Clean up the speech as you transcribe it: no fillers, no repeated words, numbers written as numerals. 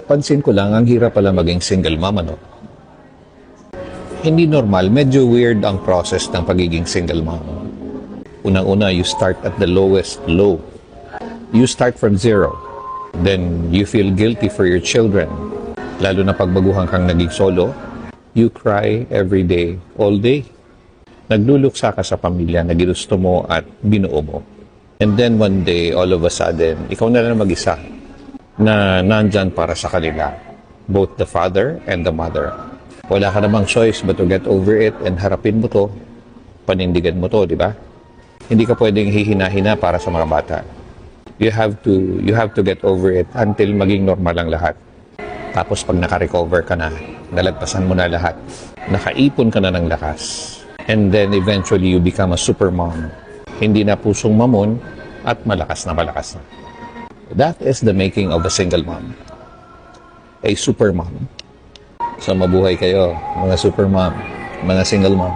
Pansin ko lang, ang hirap pala maging single mom, ano? Hindi normal, medyo weird ang process ng pagiging single mom. Unang-una, you start at the lowest low. You start from zero. Then, you feel guilty for your children. Lalo na pagbaguhan kang naging solo, you cry every day, all day. Nagluluksa ka sa pamilya na ginusto mo at binuo mo. And then one day, all of a sudden, ikaw na lang mag-isa na nandyan para sa kanila. Both the father and the mother. Wala ka namang choice but to get over it and harapin mo to, panindigan mo to, di ba? Hindi ka pwedeng hihina-hina para sa mga bata. You have to get over it until maging normal ang lahat. Tapos pag naka-recover ka na, nalagpasan mo na lahat, nakaipon ka na ng lakas. And then eventually you become a super mom. Hindi na pusong mamon at malakas na malakas na. That is the making of a single mom. A super mom. So mabuhay kayo, mga super mom, mga single mom.